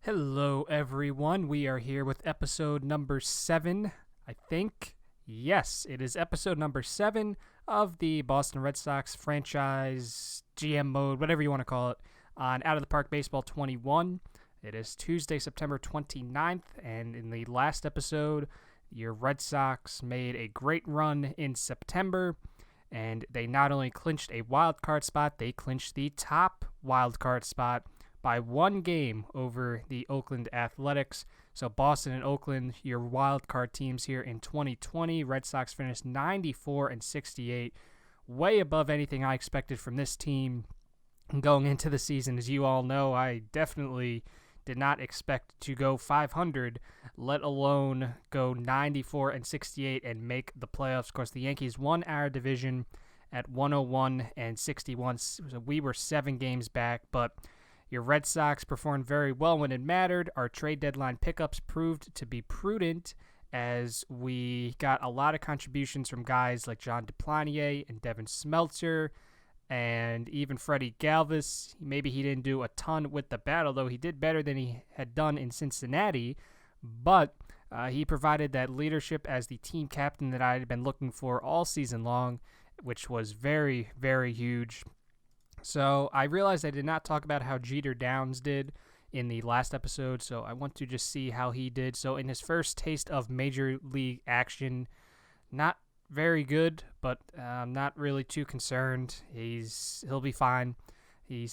Hello, everyone. We are here with episode number 7, I think. Yes, it is episode number 7 of the Boston Red Sox franchise GM mode, whatever you want to call it, on Out of the Park Baseball 21. It is Tuesday, September 29th, and in the last episode, your Red Sox made a great run in September, and they not only clinched a wild card spot, they clinched the top wild card spot by one game over the Oakland Athletics. So Boston and Oakland, your wild card teams here in 2020. Red Sox finished 94-68, way above anything I expected from this team going into the season. As you all know, I definitely did not expect to go 500, let alone go 94-68 and make the playoffs. Of course, the Yankees won our division at 101-61, so we were 7 games back, but your Red Sox performed very well when it mattered. Our trade deadline pickups proved to be prudent as we got a lot of contributions from guys like John Duplantier and Devin Smeltzer and even Freddie Galvis. Maybe he didn't do a ton with the bat, although he did better than he had done in Cincinnati, but he provided that leadership as the team captain that I had been looking for all season long, which was very, very huge. So I realized I did not talk about how Jeter Downs did in the last episode, so I want to just see how he did. So in his first taste of major league action, not very good, but I'm not really too concerned. He'll be fine. He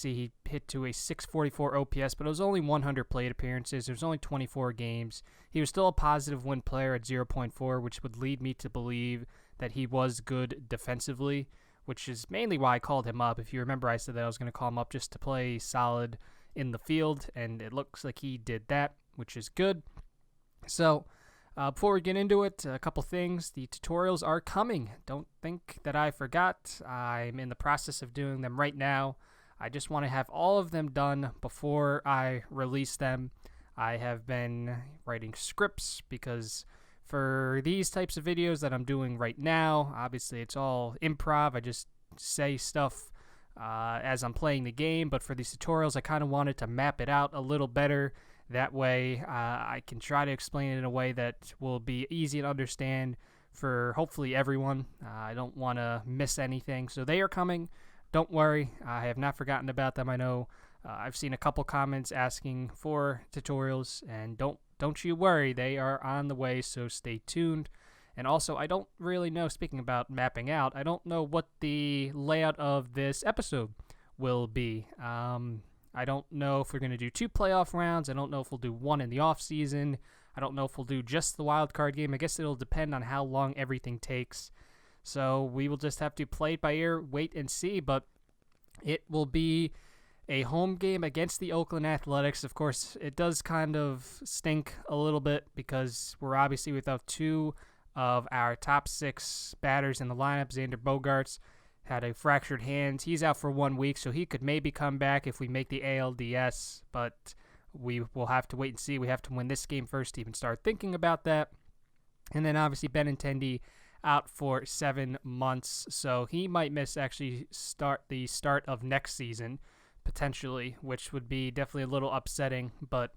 hit to a 644 OPS, but it was only 100 plate appearances. There was only 24 games. He was still a positive win player at 0.4, which would lead me to believe that he was good defensively, which is mainly why I called him up. If you remember, I said that I was going to call him up just to play solid in the field, and it looks like he did that, which is good. So before we get into it, a couple things. The tutorials are coming. Don't think that I forgot. I'm in the process of doing them right now. I just want to have all of them done before I release them. I have been writing scripts because for these types of videos that I'm doing right now, obviously it's all improv. I just say stuff as I'm playing the game, but for these tutorials, I kind of wanted to map it out a little better. That way, I can try to explain it in a way that will be easy to understand for hopefully everyone. I don't want to miss anything, so they are coming. Don't worry, I have not forgotten about them. I know I've seen a couple comments asking for tutorials, and don't you worry, they are on the way, so stay tuned. And also, I don't really know, speaking about mapping out, I don't know what the layout of this episode will be. I don't know if we're going to do 2 playoff rounds. I don't know if we'll do 1 in the off season. I don't know if we'll do just the wild card game. I guess it'll depend on how long everything takes. So we will just have to play it by ear, wait and see, but it will be a home game against the Oakland Athletics. Of course, it does kind of stink a little bit because we're obviously without 2 of our top 6 batters in the lineup. Xander Bogaerts had a fractured hand. He's out for 1 week, so he could maybe come back if we make the ALDS, but we will have to wait and see. We have to win this game first to even start thinking about that. And then obviously Benintendi out for 7 months, so he might miss the start of next season, potentially, which would be definitely a little upsetting, but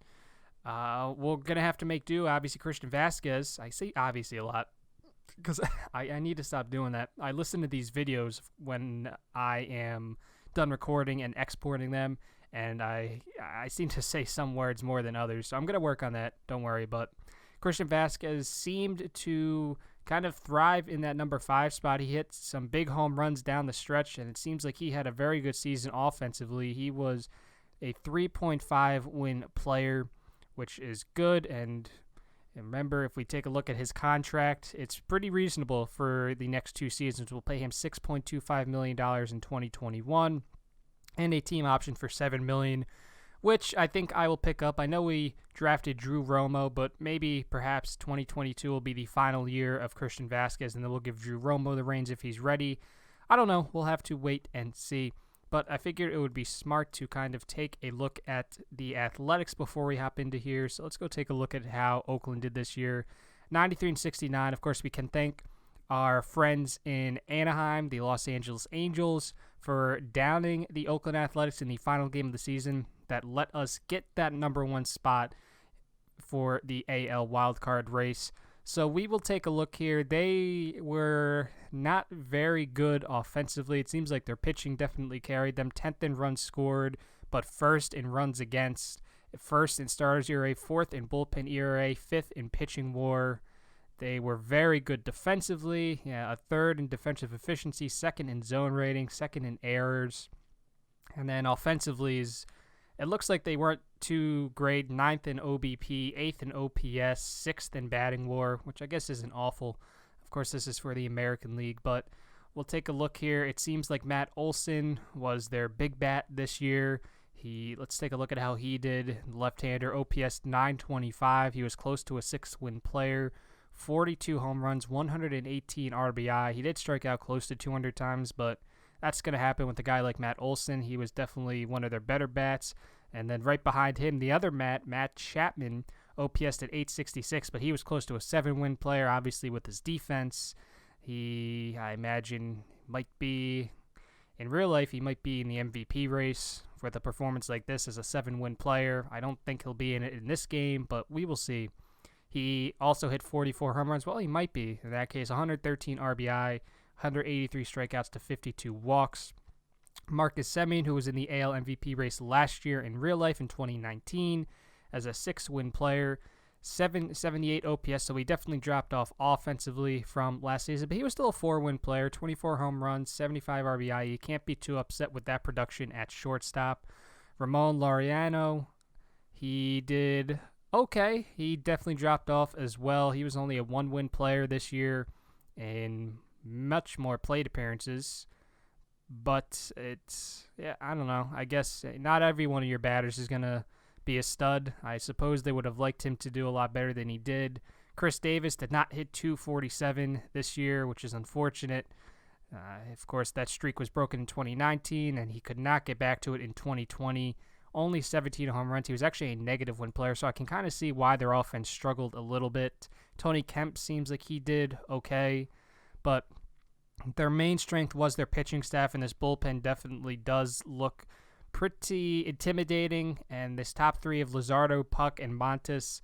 we're going to have to make do. Obviously, Christian Vasquez, I say obviously a lot because I need to stop doing that. I listen to these videos when I am done recording and exporting them, and I seem to say some words more than others, so I'm going to work on that, don't worry. But Christian Vasquez seemed to kind of thrive in that number 5 spot. He hit some big home runs down the stretch, and it seems like he had a very good season offensively. He was a 3.5 win player, which is good. And remember, if we take a look at his contract, it's pretty reasonable for the next 2 seasons. We'll pay him $6.25 million in 2021 and a team option for $7 million, which I think I will pick up. I know we drafted Drew Romo, but perhaps 2022 will be the final year of Christian Vasquez, and then we'll give Drew Romo the reins if he's ready. I don't know. We'll have to wait and see. But I figured it would be smart to kind of take a look at the Athletics before we hop into here. So let's go take a look at how Oakland did this year. 93-69. Of course, we can thank our friends in Anaheim, the Los Angeles Angels, for downing the Oakland Athletics in the final game of the season. that let us get that number 1 spot for the AL wildcard race. So we will take a look here. They were not very good offensively. It seems like their pitching definitely carried them. 10th in runs scored, but first in runs against, first in starters ERA, 4th in bullpen ERA, 5th in pitching WAR. They were very good defensively. A 3rd in defensive efficiency, 2nd in zone rating, 2nd in errors. And then offensively, it looks like they weren't too great. 9th in OBP, 8th in OPS, 6th in batting WAR, which I guess isn't awful. Of course, this is for the American League, but we'll take a look here. It seems like Matt Olson was their big bat this year. Let's take a look at how he did. Left-hander, OPS 925. He was close to a 6-win player. 42 home runs, 118 RBI. He did strike out close to 200 times, but that's going to happen with a guy like Matt Olson. He was definitely one of their better bats. And then right behind him, the other Matt Chapman, OPS at 866, but he was close to a 7-win player, obviously with his defense. I imagine, might be, in real life, he might be in the MVP race with a performance like this as a 7-win player. I don't think he'll be in it in this game, but we will see. He also hit 44 home runs. Well, he might be. In that case, 113 RBI, 183 strikeouts to 52 walks. Marcus Semien, who was in the AL MVP race last year in real life in 2019 as a 6-win player, 778 OPS, so he definitely dropped off offensively from last season, but he was still a 4-win player, 24 home runs, 75 RBI. You can't be too upset with that production at shortstop. Ramon Laureano, he did okay. He definitely dropped off as well. He was only a 1-win player this year and much more plate appearances. But I don't know. I guess not every one of your batters is going to be a stud. I suppose they would have liked him to do a lot better than he did. Chris Davis did not hit 247 this year, which is unfortunate. Of course, that streak was broken in 2019, and he could not get back to it in 2020. Only 17 home runs. He was actually a negative win player, so I can kind of see why their offense struggled a little bit. Tony Kemp seems like he did okay, but their main strength was their pitching staff, and this bullpen definitely does look pretty intimidating. And this top 3 of Luzardo, Puck, and Montes,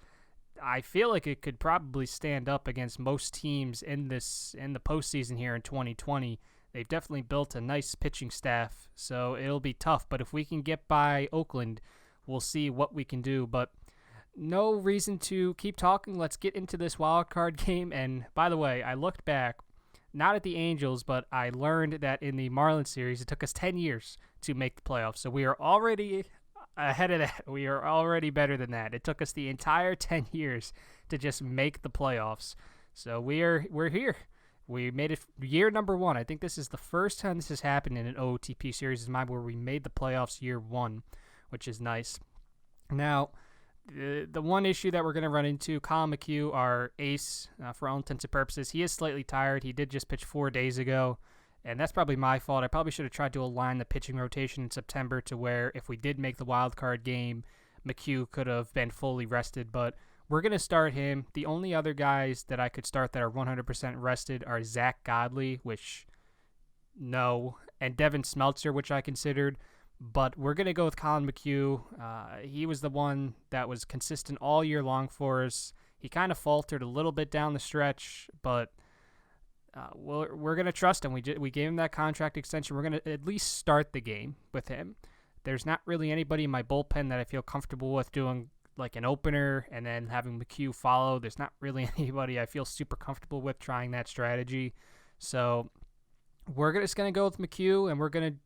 I feel like it could probably stand up against most teams in the postseason here in 2020. They've definitely built a nice pitching staff, so it'll be tough. But if we can get by Oakland, we'll see what we can do. But no reason to keep talking. Let's get into this wild card game. And by the way, I looked back, not at the Angels, but I learned that in the Marlins series, it took us 10 years to make the playoffs. So we are already ahead of that. We are already better than that. It took us the entire 10 years to just make the playoffs. So we're here. We made it year number 1. I think this is the first time this has happened in an OOTP series where we made the playoffs year 1, which is nice. Now, the one issue that we're going to run into, Colin McHugh, our ace for all intents and purposes, he is slightly tired. He did just pitch 4 days ago, and that's probably my fault. I probably should have tried to align the pitching rotation in September to where if we did make the wild card game, McHugh could have been fully rested, but we're going to start him. The only other guys that I could start that are 100% rested are Zach Godley, and Devin Smeltzer, which I considered. But we're going to go with Colin McHugh. He was the one that was consistent all year long for us. He kind of faltered a little bit down the stretch, but we're going to trust him. We gave him that contract extension. We're going to at least start the game with him. There's not really anybody in my bullpen that I feel comfortable with doing like an opener and then having McHugh follow. There's not really anybody I feel super comfortable with trying that strategy. So we're just going to go with McHugh, and we're going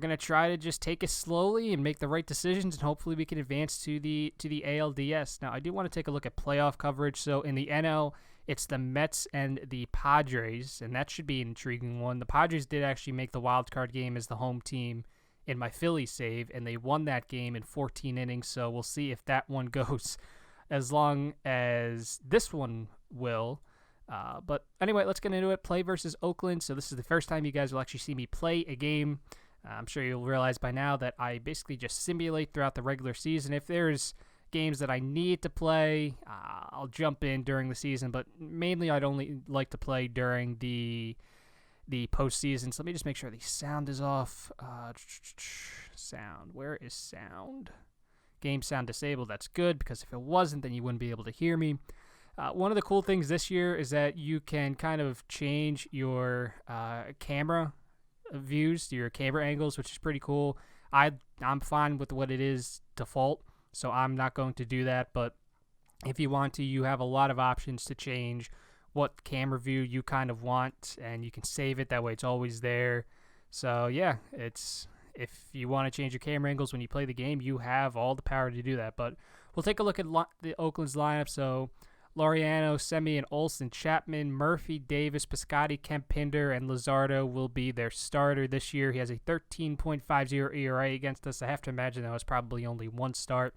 to try to just take it slowly and make the right decisions, and hopefully we can advance to the ALDS. Now, I do want to take a look at playoff coverage. So in the NL, it's the Mets and the Padres, and that should be an intriguing one. The Padres did actually make the wild card game as the home team in my Phillies save, and they won that game in 14 innings, so we'll see if that one goes as long as this one will. But anyway, let's get into it. Play versus Oakland. So this is the first time you guys will actually see me play a game. I'm sure you'll realize by now that I basically just simulate throughout the regular season. If there's games that I need to play, I'll jump in during the season, but mainly I'd only like to play during the the postseason. So let me just make sure the sound is off. Sound. Where is sound? Game sound disabled. That's good, because if it wasn't, then you wouldn't be able to hear me. One of the cool things this year is that you can kind of change your camera views, your camera angles, which is pretty cool. I'm fine with what it is default, so I'm not going to do that. But if you want to, you have a lot of options to change what camera view you kind of want, and you can save it. That way it's always there. So yeah, if you want to change your camera angles when you play the game, you have all the power to do that. But we'll take a look at the Oakland's lineup. So Laureano, Semi, and Olsen, Chapman, Murphy, Davis, Piscotty, Kemp, Pinder, and Luzardo will be their starter this year. He has a 13.50 ERA against us. I have to imagine that was probably only one start.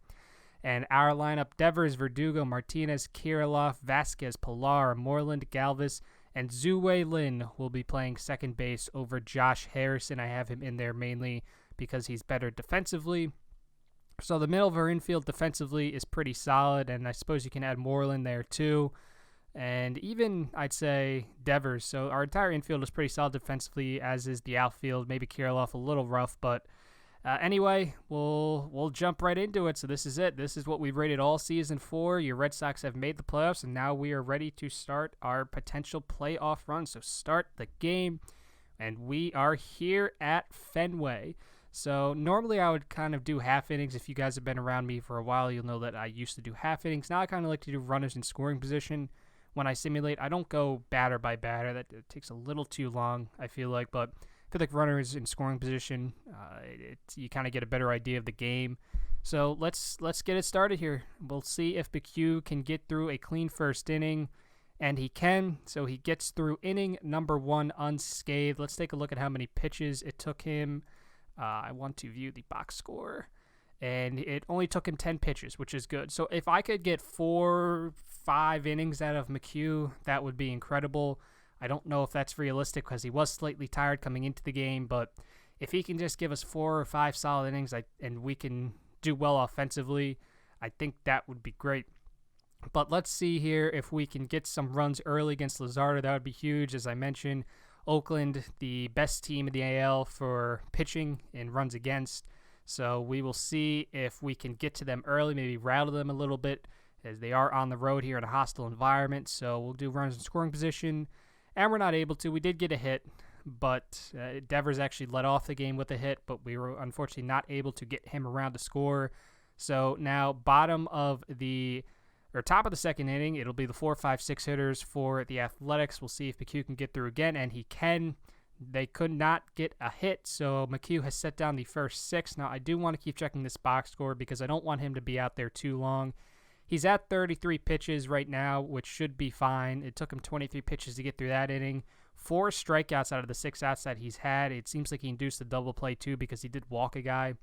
And our lineup: Devers, Verdugo, Martinez, Kirilloff, Vasquez, Pilar, Moreland, Galvis, and Zue Lin will be playing second base over Josh Harrison. I have him in there mainly because he's better defensively. So the middle of our infield defensively is pretty solid, and I suppose you can add Moreland there too. And even, I'd say, Devers. So our entire infield is pretty solid defensively, as is the outfield. Maybe Kirilloff a little rough, but anyway, we'll jump right into it. So this is it. This is what we've rated all season for. Your Red Sox have made the playoffs, and now we are ready to start our potential playoff run. So start the game, and we are here at Fenway. So normally I would kind of do half innings. If you guys have been around me for a while, you'll know that I used to do half innings. Now I kind of like to do runners in scoring position when I simulate. I don't go batter by batter. That takes a little too long, I feel like. But I feel like runners in scoring position, you kind of get a better idea of the game. So let's get it started here. We'll see if McHugh can get through a clean first inning. And he can. So he gets through inning number 1 unscathed. Let's take a look at how many pitches it took him. I want to view the box score, and it only took him 10 pitches, which is good. So if I could get 4-5 innings out of McHugh, that would be incredible. I don't know if that's realistic because he was slightly tired coming into the game, but if he can just give us 4 or 5 solid innings and we can do well offensively, I think that would be great. But let's see here if we can get some runs early against Luzardo. That would be huge. As I mentioned, Oakland, the best team in the AL for pitching and runs against. So we will see if we can get to them early, maybe rattle them a little bit, as they are on the road here in a hostile environment. So we'll do runners in scoring position, and we're not able to. We did get a hit, but Devers actually led off the game with a hit, but we were unfortunately not able to get him around to score. So now top of the second inning, it'll be the 4, 5, 6 hitters for the Athletics. We'll see if McHugh can get through again, and he can. They could not get a hit, so McHugh has set down the first 6. Now, I do want to keep checking this box score because I don't want him to be out there too long. He's at 33 pitches right now, which should be fine. It took him 23 pitches to get through that inning. 4 strikeouts out of the 6 outs that he's had. It seems like he induced a double play, too, because he did walk a guy.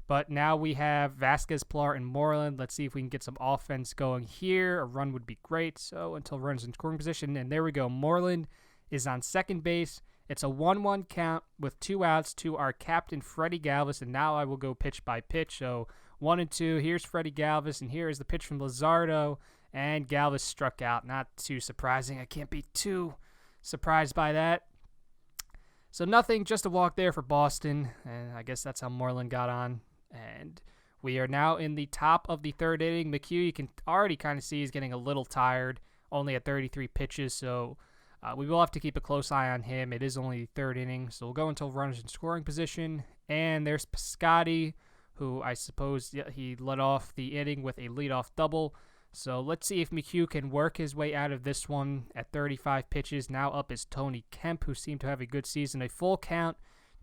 But now we have Vasquez, Pilar, and Moreland. Let's see if we can get some offense going here. A run would be great. So until runs in scoring position. And there we go. Moreland is on second base. It's a 1-1 count with 2 outs to our captain, Freddie Galvis. And now I will go pitch by pitch. So 1 and 2. Here's Freddie Galvis. And here is the pitch from Luzardo. And Galvis struck out. Not too surprising. I can't be too surprised by that. So nothing. Just a walk there for Boston. And I guess that's how Moreland got on. And we are now in the top of the third inning. McHugh, you can already kind of see he's getting a little tired, only at 33 pitches, so we will have to keep a close eye on him. It is only the third inning, so we'll go until runners in scoring position. And there's Piscotty, who I suppose he led off the inning with a leadoff double. So let's see if McHugh can work his way out of this one at 35 pitches. Now up is Tony Kemp, who seemed to have a good season. A full count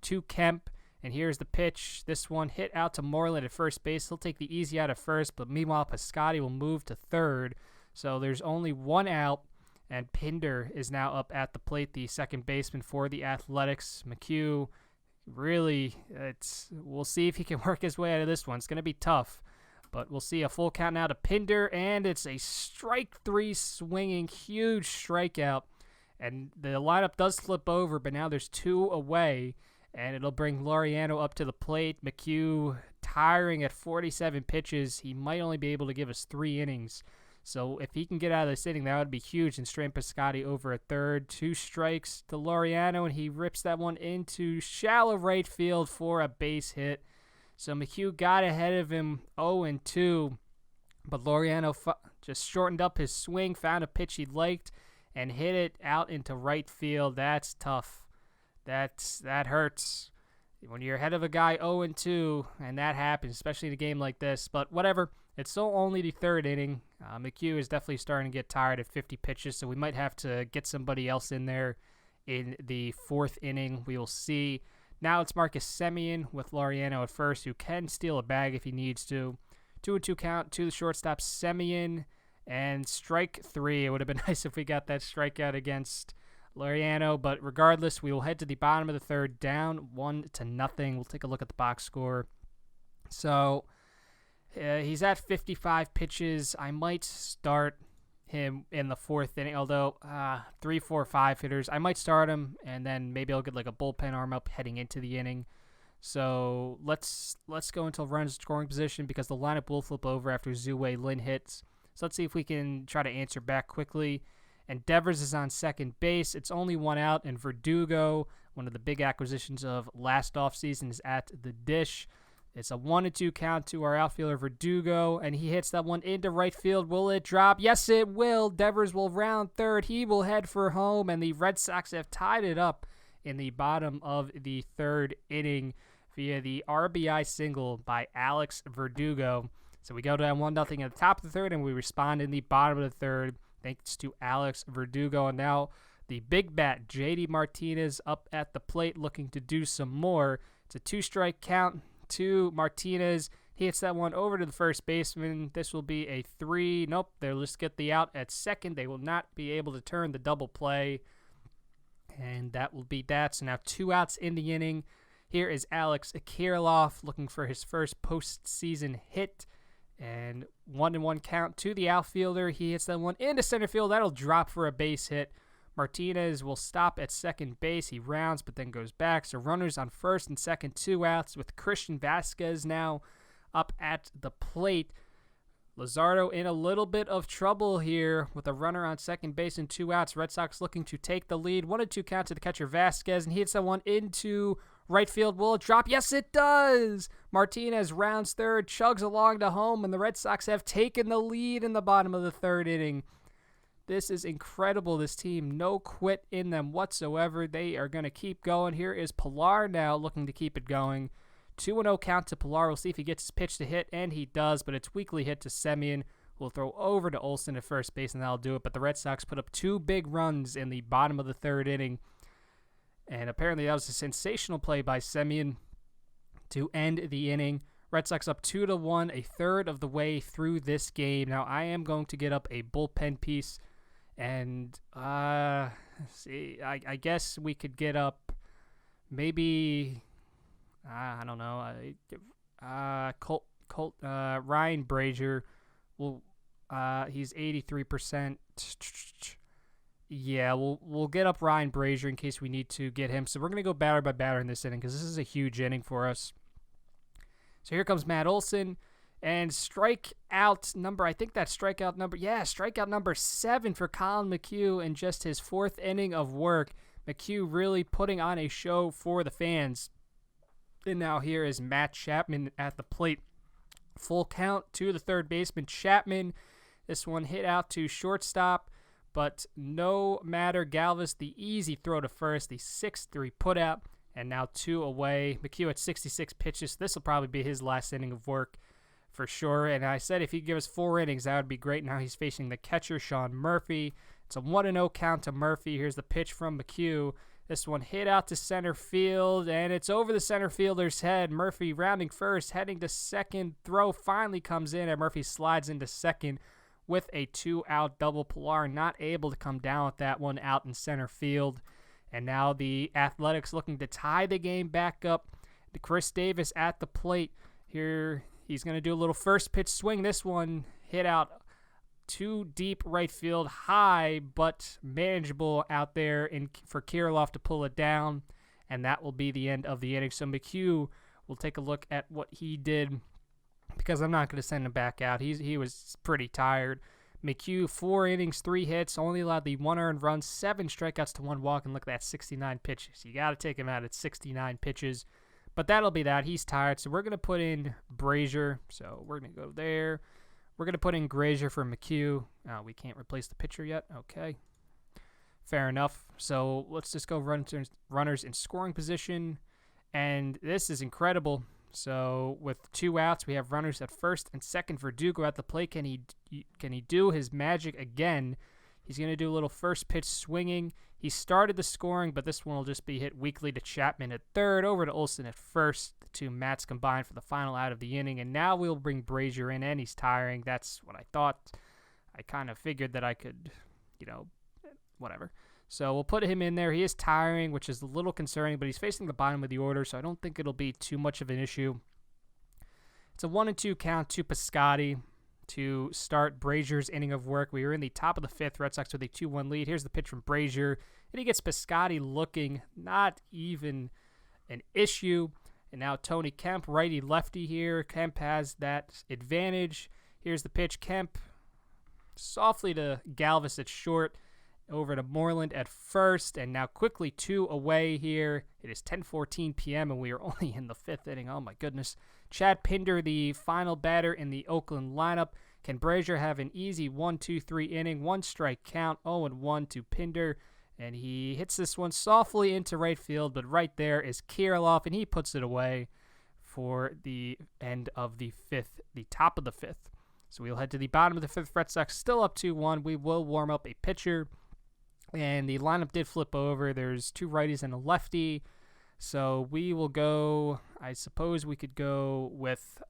to Kemp. And here's the pitch. This one hit out to Moreland at first base. He'll take the easy out at first, but meanwhile, Piscotty will move to third. So there's only 1 out, and Pinder is now up at the plate, the second baseman for the Athletics. McHugh, really, we'll see if he can work his way out of this one. It's going to be tough, but we'll see a full count now to Pinder, and it's a strike 3 swinging, huge strikeout. And the lineup does flip over, but now there's 2 away. And it'll bring Laureano up to the plate. McHugh tiring at 47 pitches. He might only be able to give us 3 innings. So if he can get out of this inning, that would be huge. And straight Piscotty over a third. 2 strikes to Laureano, and he rips that one into shallow right field for a base hit. So McHugh got ahead of him 0-2, but Laureano just shortened up his swing, found a pitch he liked, and hit it out into right field. That's tough. That hurts when you're ahead of a guy 0-2, and that happens, especially in a game like this. But whatever. It's still only the third inning. McHugh is definitely starting to get tired at 50 pitches, so we might have to get somebody else in there in the 4th inning. We will see. Now it's Marcus Semien with Laureano at first, who can steal a bag if he needs to. 2-2 count to the shortstop, Semien, and strike 3. It would have been nice if we got that strikeout against Laureano, but regardless, we will head to the bottom of the 3rd, down 1-0. We'll take a look at the box score. So he's at 55 pitches. I might start him in the 4th inning, although 3, 4, 5 hitters. I might start him, and then maybe I'll get like a bullpen arm up heading into the inning. So let's go until runners scoring position, because the lineup will flip over after Zue Lin hits. So let's see if we can try to answer back quickly. And Devers is on second base. It's only 1 out, and Verdugo, one of the big acquisitions of last offseason, is at the dish. It's a 1-2 count to our outfielder Verdugo, and he hits that one into right field. Will it drop? Yes, it will. Devers will round third. He will head for home, and the Red Sox have tied it up in the bottom of the 3rd inning via the RBI single by Alex Verdugo. So we go down 1-0 at the top of the 3rd, and we respond in the bottom of the 3rd thanks to Alex Verdugo. And now the big bat, JD Martinez, up at the plate looking to do some more. It's a 2-strike count to Martinez. He hits that one over to the first baseman. This will be a 3. Nope, they'll just get the out at second. They will not be able to turn the double play. And that will be that. So now 2 outs in the inning. Here is Alex Kirilloff looking for his first postseason hit. And 1-1 count to the outfielder. He hits that one into center field. That'll drop for a base hit. Martinez will stop at second base. He rounds but then goes back. So runners on first and second, 2 outs, with Christian Vasquez now up at the plate. Luzardo in a little bit of trouble here with a runner on second base and 2 outs. Red Sox looking to take the lead. 1-2 count to the catcher Vasquez, and he hits that one into right field. Will it drop? Yes, it does. Martinez rounds third, chugs along to home, and the Red Sox have taken the lead in the bottom of the 3rd inning. This is incredible, this team. No quit in them whatsoever. They are going to keep going. Here is Pilar now looking to keep it going. 2-0 count to Pilar. We'll see if he gets his pitch to hit, and he does, but it's weakly hit to Semien. We'll throw over to Olsen at first base, and that'll do it. But the Red Sox put up 2 big runs in the bottom of the 3rd inning, and apparently that was a sensational play by Semien to end the inning. Red Sox up 2-1, a third of the way through this game. Now I am going to get up a bullpen piece. And, see, I guess we could get up maybe, I don't know, Ryan Brazier. He's 83%. Yeah, we'll get up Ryan Brazier in case we need to get him. So we're going to go batter by batter in this inning, because this is a huge inning for us. So here comes Matt Olson. And strikeout number 7 for Colin McHugh in just his 4th inning of work. McHugh really putting on a show for the fans. And now here is Matt Chapman at the plate. Full count to the third baseman, Chapman. This one hit out to shortstop, but no matter. Galvis, the easy throw to first, the 6-3 putout, and now 2 away. McHugh at 66 pitches. This will probably be his last inning of work for sure. And I said if he'd give us 4 innings, that would be great. Now he's facing the catcher, Sean Murphy. It's a 1-0 count to Murphy. Here's the pitch from McHugh. This one hit out to center field, and it's over the center fielder's head. Murphy rounding first, heading to second. Throw finally comes in, and Murphy slides into second with a 2-out double. Pilar not able to come down with that one out in center field. And now the Athletics looking to tie the game back up. Chris Davis at the plate. Here he's going to do a little first pitch swing. This one hit out too deep right field, high but manageable out there for Kirilloff to pull it down, and that will be the end of the inning. So McHugh will take a look at what he did, because I'm not going to send him back out. He was pretty tired. McHugh, 4 innings, 3 hits, only allowed the 1 earned run, 7 strikeouts to 1 walk, and look at that, 69 pitches. You got to take him out at 69 pitches. But that'll be that. He's tired, so we're going to put in Brazier. So we're going to go there. We're going to put in Grazier for McHugh. We can't replace the pitcher yet. Okay. Fair enough. So let's just go runners in scoring position. And this is incredible. So with 2 outs, we have runners at first and second. Verdugo at the plate. Can he do his magic again? He's going to do a little first pitch swinging. He started the scoring, but this one will just be hit weakly to Chapman at third, over to Olsen at first. The 2 Mats combined for the final out of the inning. And now we'll bring Brazier in, and he's tiring. That's what I thought. I kind of figured that I could, whatever. So we'll put him in there. He is tiring, which is a little concerning, but he's facing the bottom of the order, so I don't think it'll be too much of an issue. It's a 1-2 count to Piscotty to start Brazier's inning of work. We are in the top of the 5th, Red Sox with a 2-1 lead. Here's the pitch from Brazier, and he gets Piscotty looking, not even an issue. And now Tony Kemp, righty-lefty here. Kemp has that advantage. Here's the pitch. Kemp softly to Galvis at short. Over to Moreland at first, and now quickly 2 away here. It is 10:14 p.m., and we are only in the 5th inning. Oh, my goodness. Chad Pinder, the final batter in the Oakland lineup. Can Brazier have an easy 1-2-3 inning, 1 strike count, 0-1 to Pinder, and he hits this one softly into right field, but right there is Kirilloff, and he puts it away for the end of the 5th, the top of the 5th. So we'll head to the bottom of the 5th. Red Sox still up 2-1. We will warm up a pitcher. And the lineup did flip over. There's 2 righties and a lefty. So we will go, I suppose we could go with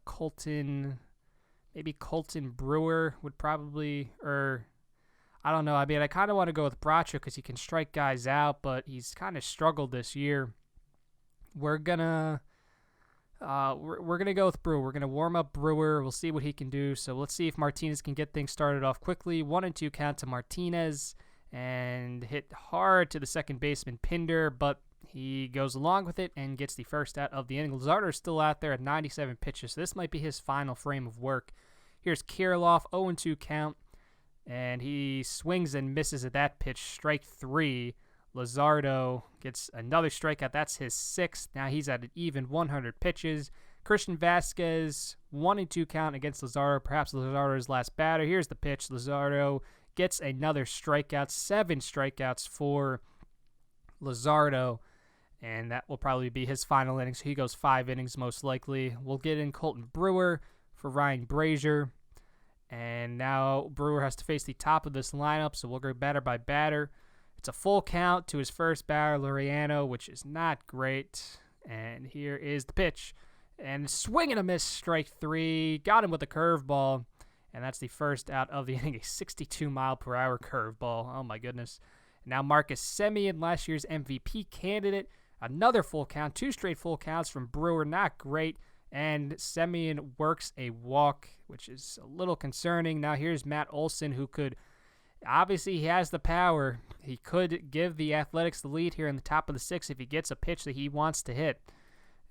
Colton, maybe Colton Brewer would probably, or I don't know. I mean, I kind of want to go with Bracho because he can strike guys out, but he's kind of struggled this year. We're gonna go with Brewer. We're gonna warm up Brewer. We'll see what he can do. So let's see if Martinez can get things started off quickly. 1-2 count to Martinez. And hit hard to the second baseman Pinder, but he goes along with it and gets the first out of the inning. Luzardo is still out there at 97 pitches, so this might be his final frame of work. Here's Kirilloff, 0-2 count, and he swings and misses at that pitch, strike 3. Luzardo gets another strikeout. That's his 6th. Now he's at an even 100 pitches. Christian Vasquez, 1-2 count against Luzardo. Perhaps Luzardo's last batter. Here's the pitch. Luzardo gets another strikeout, 7 strikeouts for Luzardo, and that will probably be his final inning, so he goes 5 innings most likely. We'll get in Colton Brewer for Ryan Brazier, and now Brewer has to face the top of this lineup, so we'll go batter by batter. It's a full count to his first batter, Laureano, which is not great, and here is the pitch, and swing and a miss, strike 3, got him with a curveball. And that's the first out of the inning, a 62-mile-per-hour curveball. Oh, my goodness. Now Marcus Semien, last year's MVP candidate. Another full count, 2 straight full counts from Brewer. Not great. And Semien works a walk, which is a little concerning. Now here's Matt Olson, who could, obviously he has the power. He could give the Athletics the lead here in the top of the 6th if he gets a pitch that he wants to hit.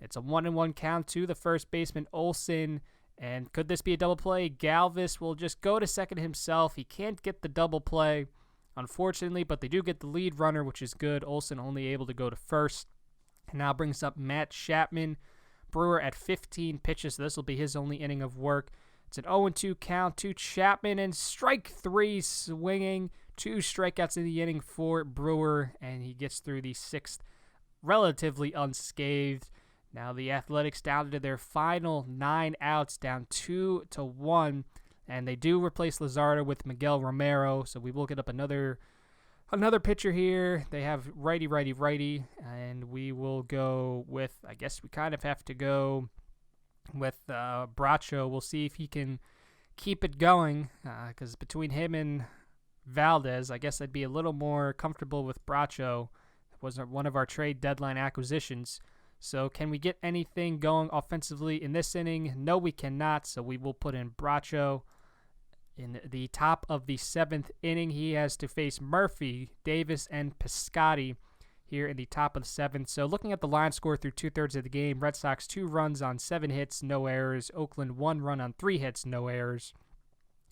It's a 1-1 count to the first baseman, Olson. And could this be a double play? Galvis will just go to second himself. He can't get the double play, unfortunately, but they do get the lead runner, which is good. Olsen only able to go to first. And now brings up Matt Chapman. Brewer at 15 pitches, so this will be his only inning of work. It's an 0-2 count to Chapman, and strike 3 swinging. 2 strikeouts in the inning for Brewer, and he gets through the 6th relatively unscathed. Now the Athletics down to their final 9 outs, down 2-1, and they do replace Luzardo with Miguel Romero, so we will get up another pitcher here. They have righty, and we will go with, I guess we kind of have to go with Bracho. We'll see if he can keep it going, because between him and Valdez, I guess I'd be a little more comfortable with Bracho. It was one of our trade deadline acquisitions. So can we get anything going offensively in this inning? No, we cannot. So we will put in Bracho. In the top of the 7th inning, he has to face Murphy, Davis, and Piscotty here in the top of the 7th. So looking at the line score through 2/3 of the game, Red Sox 2 runs on 7 hits, no errors. Oakland 1 run on 3 hits, no errors.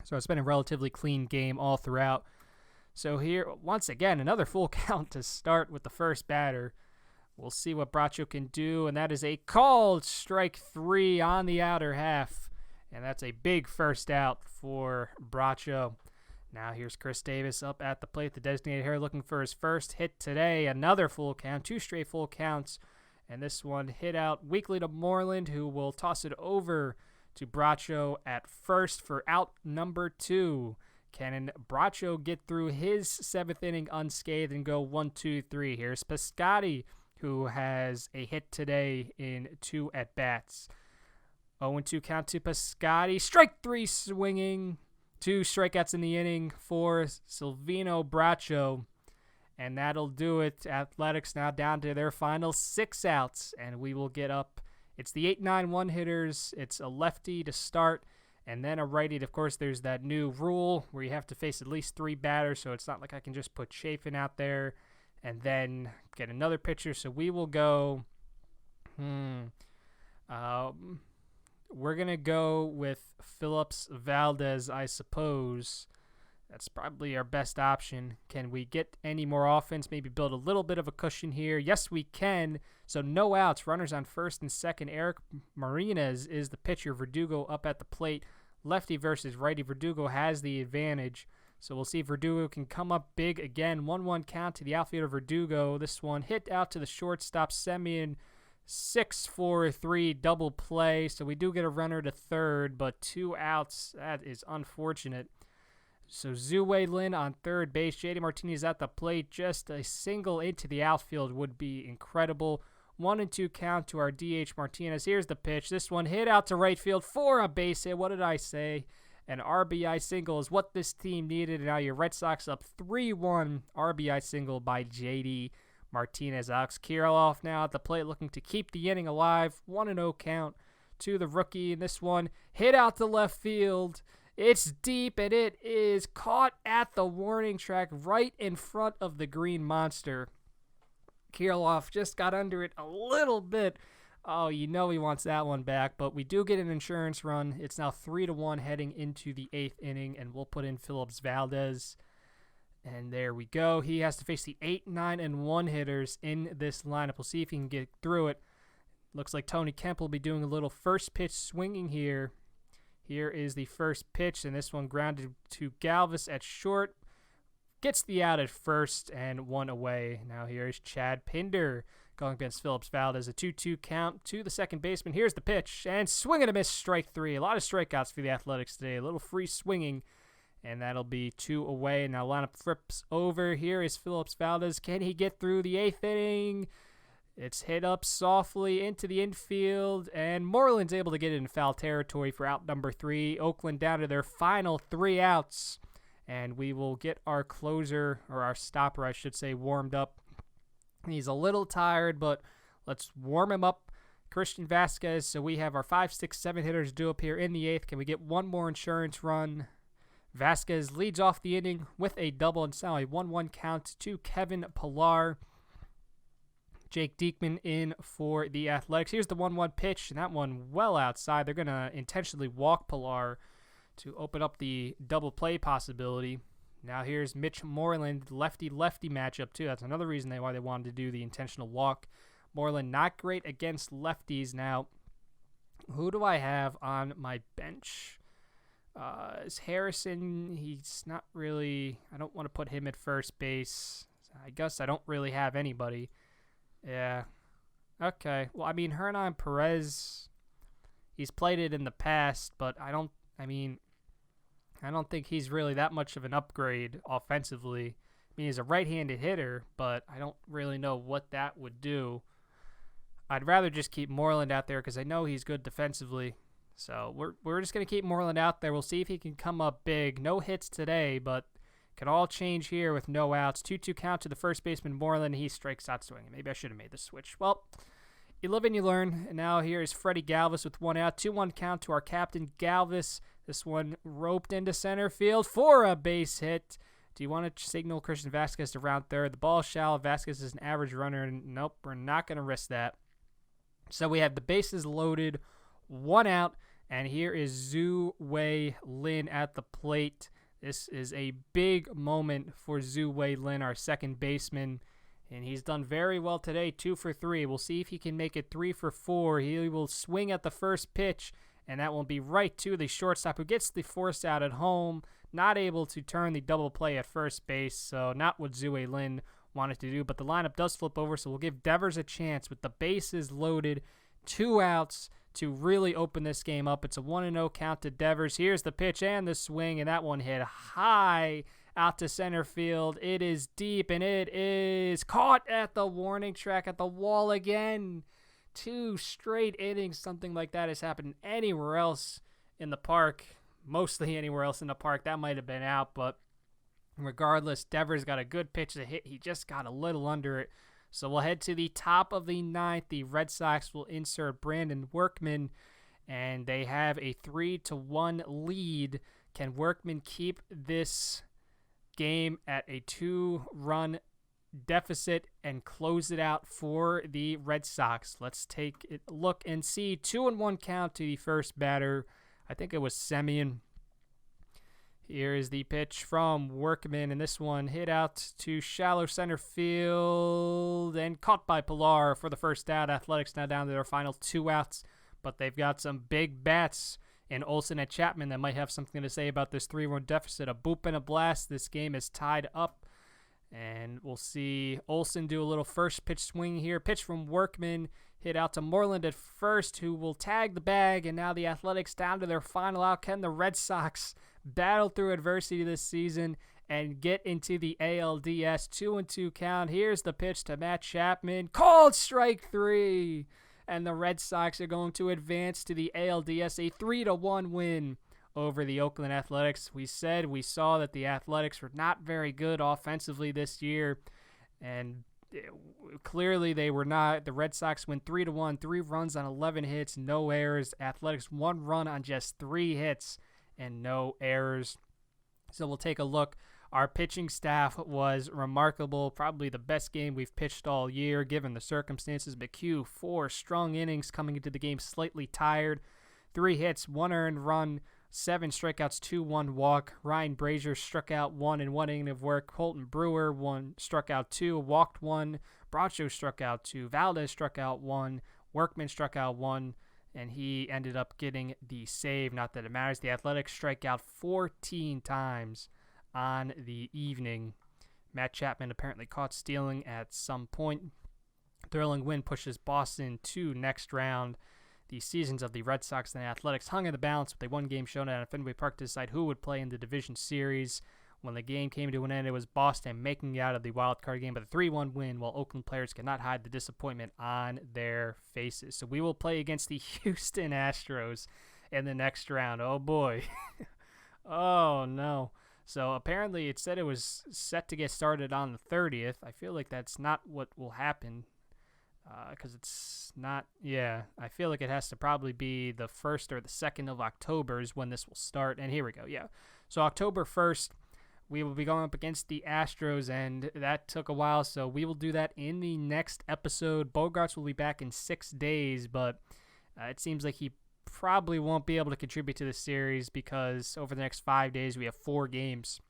So it's been a relatively clean game all throughout. So here, once again, another full count to start with the first batter. We'll see what Bracho can do, and that is a called strike 3 on the outer half. And that's a big first out for Bracho. Now here's Chris Davis up at the plate, the designated hitter, looking for his first hit today. Another full count, 2 straight full counts. And this one hit out weakly to Moreland, who will toss it over to Bracho at first for out number 2. Can Bracho get through his 7th inning unscathed and go 1-2-3? Here's Piscotty, who has a hit today in 2 at-bats. 0-2 count to Piscotty. Strike 3 swinging. 2 strikeouts in the inning for Silvino Bracho. And that'll do it. Athletics now down to their final 6 outs. And we will get up. It's the 8-9-1 hitters. It's a lefty to start. And then a righty. Of course, there's that new rule where you have to face at least 3 batters, so it's not like I can just put Chafin out there and then get another pitcher. So we will go, we're going to go with Phillips Valdez, I suppose. That's probably our best option. Can we get any more offense? Maybe build a little bit of a cushion here. Yes, we can. So no outs. Runners on first and second. Eric Marinas is the pitcher. Verdugo up at the plate. Lefty versus righty. Verdugo has the advantage. So we'll see if Verdugo can come up big again. 1-1 count to the outfielder Verdugo. This one hit out to the shortstop Semien. 6-4-3 double play. So we do get a runner to third, but 2 outs. That is unfortunate. So Zue Lin on third base. JD Martinez at the plate. Just a single into the outfield would be incredible. 1-2 count to our DH Martinez. Here's the pitch. This one hit out to right field for a base hit. What did I say? An RBI single is what this team needed. And now your Red Sox up 3-1. RBI single by JD Martinez. Alex Kirilloff now at the plate looking to keep the inning alive. 1-0 count to the rookie. And this one hit out to left field. It's deep, and it is caught at the warning track right in front of the green monster. Kirilloff just got under it a little bit. Oh, you know he wants that one back, but we do get an insurance run. It's now 3-1 heading into the 8th inning, and we'll put in Phillips Valdez. And there we go. He has to face the 8, 9, and 1 hitters in this lineup. We'll see if he can get through it. Looks like Tony Kemp will be doing a little first pitch swinging here. Here is the first pitch, and this one grounded to Galvis at short. Gets the out at first and 1 away. Now here is Chad Pinder going against Phillips Valdez. A 2-2 count to the second baseman. Here's the pitch, and swing and a miss, strike 3. A lot of strikeouts for the Athletics today. A little free swinging, and that'll be 2 away. Now lineup flips over. Here is Phillips Valdez. Can he get through the 8th inning? It's hit up softly into the infield, and Moreland's able to get it in foul territory for out number 3. Oakland down to their final 3 outs, and we will get our closer, or our stopper, I should say, warmed up. He's a little tired, but let's warm him up. Christian Vasquez, so we have our 5, 6, 7 hitters due up here in the 8th. Can we get one more insurance run? Vasquez leads off the inning with a double, and now a 1-1 count to Kevin Pillar. Jake Diekman in for the Athletics. Here's the 1-1 pitch, and that one well outside. They're going to intentionally walk Pillar to open up the double play possibility. Now here's Mitch Moreland, lefty-lefty matchup too. That's another reason why they wanted to do the intentional walk. Moreland not great against lefties. Now, who do I have on my bench? Is Harrison, he's not really, I don't want to put him at first base. I guess I don't really have anybody. Yeah. Okay. Well, I mean, Hernan Perez, he's played it in the past, but I don't think he's really that much of an upgrade offensively. I mean, he's a right-handed hitter, but I don't really know what that would do. I'd rather just keep Moreland out there because I know he's good defensively. So we're just going to keep Moreland out there. We'll see if he can come up big. No hits today, but can all change here with no outs. 2-2 count to the first baseman, Moreland. He strikes out swinging. Maybe I should have made the switch. Well, you live and you learn. And now here is Freddie Galvis with 1 out. 2-1 count to our captain, Galvis. This one roped into center field for a base hit. Do you want to signal Christian Vasquez to round third? The ball is shallow. Vasquez is an average runner. And nope, we're not going to risk that. So we have the bases loaded, 1 out. And here is Zhu Wei Lin at the plate. This is a big moment for Zhu Wei Lin, our second baseman. And he's done very well today, 2 for 3. We'll see if he can make it 3 for 4. He will swing at the first pitch, and that will be right to the shortstop, who gets the force out at home. Not able to turn the double play at first base, so not what Zhu Wei Lin wanted to do. But the lineup does flip over, so we'll give Devers a chance with the bases loaded, 2 outs to really open this game up. It's a 1-0 count to Devers. Here's the pitch and the swing, and that one hit high out to center field. It is deep, and it is caught at the warning track at the wall again. 2 straight innings. Something like that has happened anywhere else in the park. Mostly anywhere else in the park. That might have been out, but regardless, Devers got a good pitch to hit. He just got a little under it. So we'll head to the top of the 9th. The Red Sox will insert Brandon Workman, and they have a 3-1 lead. Can Workman keep this game at a 2-run deficit and close it out for the Red Sox? Let's take a look and see. 2-1 count to the first batter. I think it was Semien. Here is the pitch from Workman, and this one hit out to shallow center field and caught by Pilar for the first out. Athletics now down to their final 2 outs, but they've got some big bats in Olsen and Chapman that might have something to say about this 3-1 deficit. A boop and a blast. This game is tied up, and we'll see Olsen do a little first pitch swing here. Pitch from Workman, hit out to Moreland at first, who will tag the bag, and now the Athletics down to their final out. Can the Red Sox battle through adversity this season and get into the ALDS? 2-2 count. Here's the pitch to Matt Chapman. Called strike 3. And the Red Sox are going to advance to the ALDS, a 3-1 win over the Oakland Athletics. We saw that the Athletics were not very good offensively this year, and clearly they were not. The Red Sox win 3-1, 3 runs on 11 hits, no errors. Athletics 1 run on just 3 hits and no errors. So we'll take a look. Our pitching staff was remarkable, probably the best game we've pitched all year given the circumstances. McHugh, 4 strong innings coming into the game slightly tired. 3 hits, 1 earned run, 7 strikeouts, 2 1 walk. Ryan Brazier struck out 1 in 1 inning of work. Colton Brewer struck out 2, walked 1. Bracho struck out 2. Valdez struck out 1. Workman struck out 1. And he ended up getting the save. Not that it matters. The Athletics strike out 14 times on the evening. Matt Chapman apparently caught stealing at some point. Thrilling win pushes Boston to next round. The seasons of the Red Sox and the Athletics hung in the balance with a 1-game showdown at Fenway Park to decide who would play in the division series. When the game came to an end, it was Boston making it out of the wild card game, but a 3-1 win, while Oakland players could not hide the disappointment on their faces. So we will play against the Houston Astros in the next round. Oh boy. Oh no. So apparently it said it was set to get started on the 30th. I feel like that's not what will happen, because it's not. Yeah, I feel like it has to probably be the 1st or the 2nd of October is when this will start. And here we go. Yeah. So October 1st. We will be going up against the Astros, and that took a while, so we will do that in the next episode. Bogarts will be back in 6 days, but it seems like he probably won't be able to contribute to the series because over the next 5 days we have 4 games.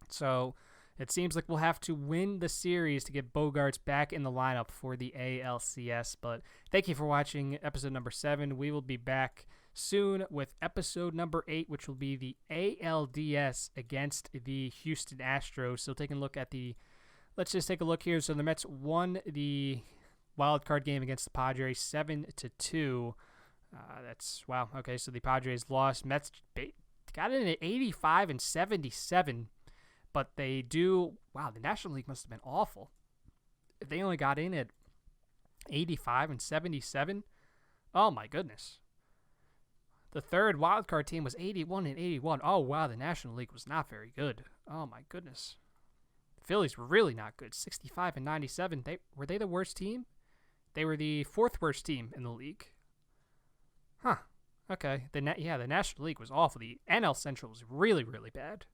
So it seems like we'll have to win the series to get Bogarts back in the lineup for the ALCS. But thank you for watching episode number 7. We will be back soon with episode number 8, which will be the ALDS against the Houston Astros. So taking a look at let's just take a look here. So the Mets won the wild card game against the Padres 7-2. That's wow. Okay, so the Padres lost. Mets got in at 85 and 77, but they do. Wow, the National League must have been awful if they only got in at 85 and 77. Oh my goodness. The third wildcard team was 81 and 81. Oh, wow, the National League was not very good. Oh, my goodness. The Phillies were really not good. 65 and 97. Were they the worst team? They were the 4th worst team in the league. Huh. Okay. The National League was awful. The NL Central was really, really bad.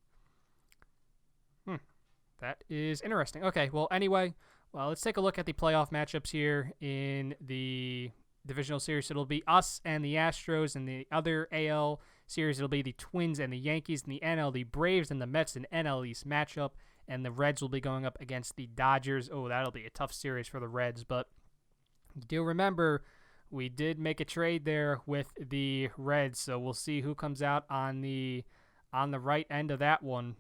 That is interesting. Okay, well, anyway, let's take a look at the playoff matchups here in the divisional series, it'll be us and the Astros. In the other AL series, it'll be the Twins and the Yankees. In the NL, the Braves and the Mets, an NL East matchup. And the Reds will be going up against the Dodgers. Oh, that'll be a tough series for the Reds. But do remember, we did make a trade there with the Reds, so we'll see who comes out on the right end of that one.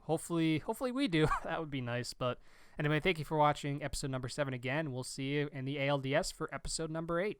Hopefully we do. That would be nice. But anyway, thank you for watching episode number 7 again. We'll see you in the ALDS for episode number 8.